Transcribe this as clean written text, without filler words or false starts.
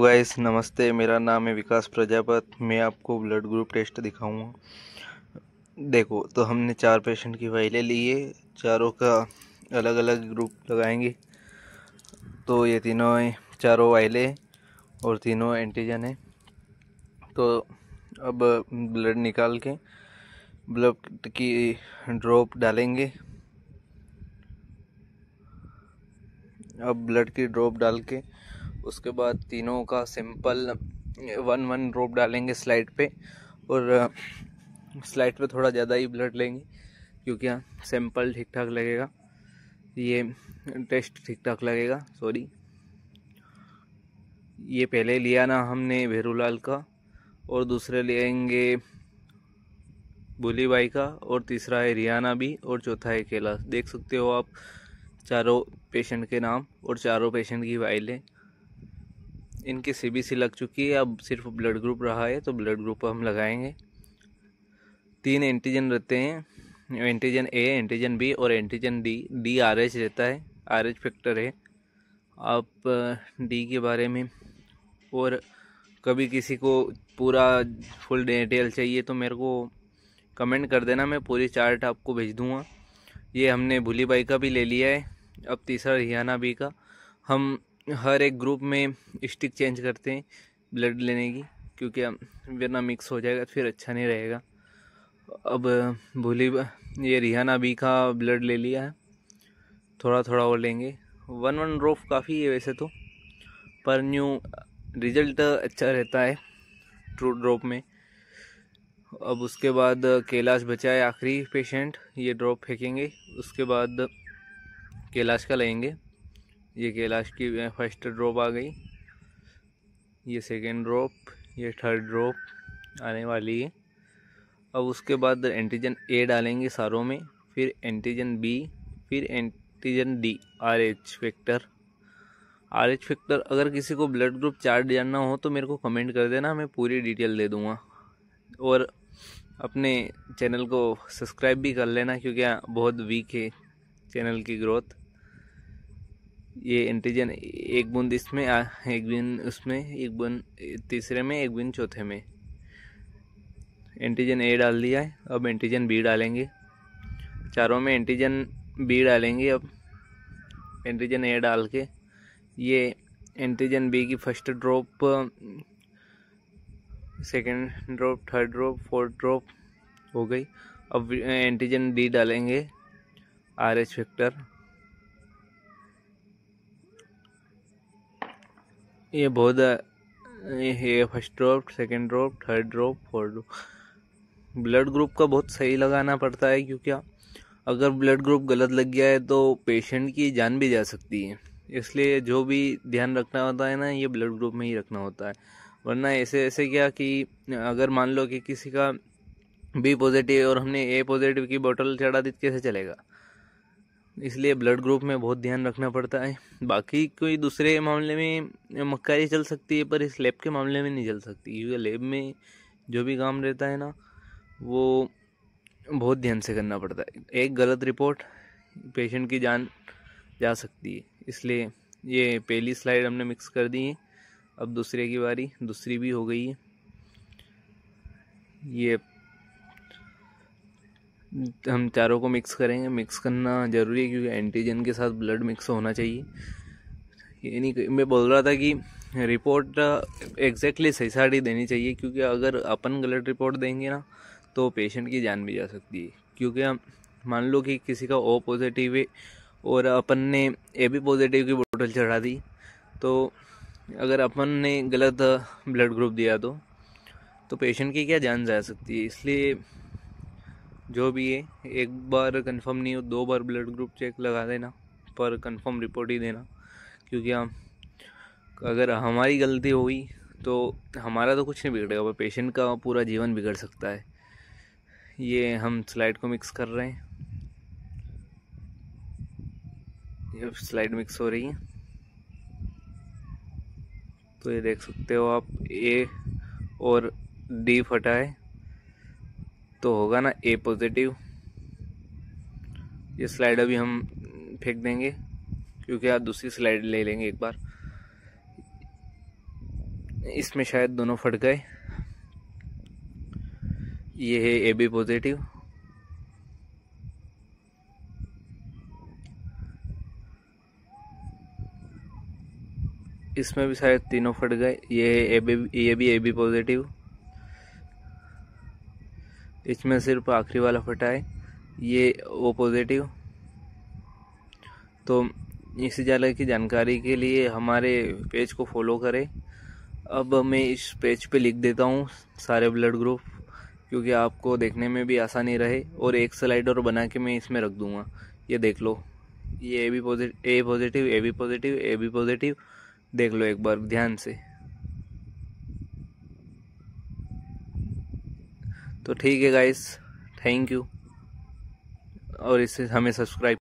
Guys, नमस्ते। मेरा नाम है विकास प्रजापत। मैं आपको ब्लड ग्रुप टेस्ट दिखाऊंगा। देखो, तो हमने 4 पेशेंट की फाइलें ली है। चारों का अलग अलग ग्रुप लगाएंगे। तो ये तीनों चारों फाइलें और तीनों एंटीजन है। तो अब ब्लड निकाल के ब्लड की ड्रॉप डालेंगे। अब ब्लड की ड्रॉप डाल के उसके बाद तीनों का सैंपल 1 ड्रॉप डालेंगे स्लाइड पे। और स्लाइड पे थोड़ा ज़्यादा ही ब्लड लेंगे क्योंकि सैंपल ठीक ठाक लगेगा, ये टेस्ट ठीक ठाक लगेगा। सॉरी, ये पहले लिया ना हमने भेरूलाल का, और दूसरे लेंगे भूली बाई का, और तीसरा है रियाना बी, और चौथा है कैलाश। देख सकते हो आप चारों पेशेंट के नाम और चारों पेशेंट की फाइलें। इनकी सीबीसी लग चुकी है, अब सिर्फ ब्लड ग्रुप रहा है, तो ब्लड ग्रुप हम लगाएंगे। 3 एंटीजन रहते हैं, एंटीजन ए, एंटीजन बी और एंटीजन डी। डी RH रहता है, RH फैक्टर है। आप डी के बारे में और कभी किसी को पूरा फुल डिटेल चाहिए तो मेरे को कमेंट कर देना, मैं पूरी चार्ट आपको भेज दूंगा। ये हमने भूली बाई का भी ले लिया है। अब तीसरा रियाना बी का। हम हर एक ग्रुप में स्टिक चेंज करते हैं ब्लड लेने की, क्योंकि वरना मिक्स हो जाएगा फिर अच्छा नहीं रहेगा। अब ये रियाना बी का ब्लड ले लिया है, थोड़ा थोड़ा और लेंगे। 1 ड्रॉप काफ़ी है वैसे तो, पर न्यू रिजल्ट अच्छा रहता है ट्रू ड्रॉप में। अब उसके बाद कैलाश बचा है आखिरी पेशेंट, ये ड्रॉप फेंकेंगे। उसके बाद कैलाश का लेंगे। ये कैलाश की फर्स्ट ड्रॉप आ गई, ये सेकेंड ड्रॉप, ये थर्ड ड्रॉप आने वाली है। अब उसके बाद एंटीजन ए डालेंगे सारों में, फिर एंटीजन बी, फिर antigen D. RH factor, RH factor. अगर किसी को ब्लड ग्रुप चार्ट जानना हो तो मेरे को कमेंट कर देना, मैं पूरी डिटेल दे दूंगा। और अपने चैनल को सब्सक्राइब भी कर लेना, क्योंकि बहुत वीक है चैनल की ग्रोथ। ये एंटीजन एक बूंद इसमें, एक बूंद उसमें, एक बूंद तीसरे में, एक बूंद चौथे में। एंटीजन ए डाल दिया है, अब एंटीजन बी डालेंगे। चारों में एंटीजन बी डालेंगे। अब एंटीजन ए डाल के ये एंटीजन बी की first drop, second drop, third drop, fourth drop हो गई। अब एंटीजन डी डालेंगे, RH फैक्टर। ये बहुत ये first drop, second drop, third drop, fourth drop. Blood group का बहुत सही लगाना पड़ता है, क्योंकि अगर ब्लड ग्रुप गलत लग गया है तो पेशेंट की जान भी जा सकती है। इसलिए जो भी ध्यान रखना होता है ना, ये ब्लड ग्रुप में ही रखना होता है। वरना ऐसे ऐसे क्या कि अगर मान लो कि किसी का B पॉजिटिव है और हमने A पॉजिटिव की बोतल चढ़ा दी, कैसे चलेगा। इसलिए ब्लड ग्रुप में बहुत ध्यान रखना पड़ता है। बाकी कोई दूसरे मामले में मक्कारी चल सकती है, पर इस लैब के मामले में नहीं चल सकती, क्योंकि लैब में जो भी काम रहता है ना, वो बहुत ध्यान से करना पड़ता है। एक गलत रिपोर्ट पेशेंट की जान जा सकती है। इसलिए ये पहली स्लाइड हमने मिक्स कर दी है। अब दूसरे की बारी, दूसरी भी हो गई है। ये हम चारों को मिक्स करेंगे। मिक्स करना ज़रूरी है, क्योंकि एंटीजन के साथ ब्लड मिक्स होना चाहिए। ये नहीं, मैं बोल रहा था कि रिपोर्ट एग्जैक्टली सही साड़ी देनी चाहिए, क्योंकि अगर अपन गलत रिपोर्ट देंगे ना तो पेशेंट की जान भी जा सकती है। क्योंकि हम मान लो कि किसी का O पॉजिटिव है और अपन ने AB पॉजिटिव की बोतल चढ़ा दी, तो अगर अपन ने गलत ब्लड ग्रुप दिया तो पेशेंट की क्या जान जा सकती है। इसलिए जो भी है, एक बार कंफर्म नहीं हो 2 बार ब्लड ग्रुप चेक लगा देना, पर कंफर्म रिपोर्ट ही देना। क्योंकि अगर हमारी गलती हुई तो हमारा तो कुछ नहीं बिगड़ेगा, पर पेशेंट का पूरा जीवन बिगड़ सकता है। ये हम स्लाइड को मिक्स कर रहे हैं, ये स्लाइड मिक्स हो रही है। तो ये देख सकते हो आप, A और D फटा है, तो होगा ना A पॉजिटिव। ये स्लाइड अभी हम फेंक देंगे, क्योंकि आप दूसरी स्लाइड ले लेंगे एक बार। इसमें शायद दोनों फट गए। ये है AB पॉजिटिव, इसमें भी शायद तीनों फट गए। ये है ये भी AB पॉजिटिव, इसमें सिर्फ आखिरी वाला फटा है। ये O पॉजिटिव। तो इसी जाले की जानकारी के लिए हमारे पेज को फॉलो करें। अब मैं इस पेज पे लिख देता हूँ सारे ब्लड ग्रुप, क्योंकि आपको देखने में भी आसानी रहे, और एक स्लाइड और बना के मैं इसमें रख दूंगा। ये देख लो, ये AB positive, AB positive, AB positive, देख लो एक बार ध्यान से। तो ठीक है गाइस, थैंक यू, और इससे हमें सब्सक्राइब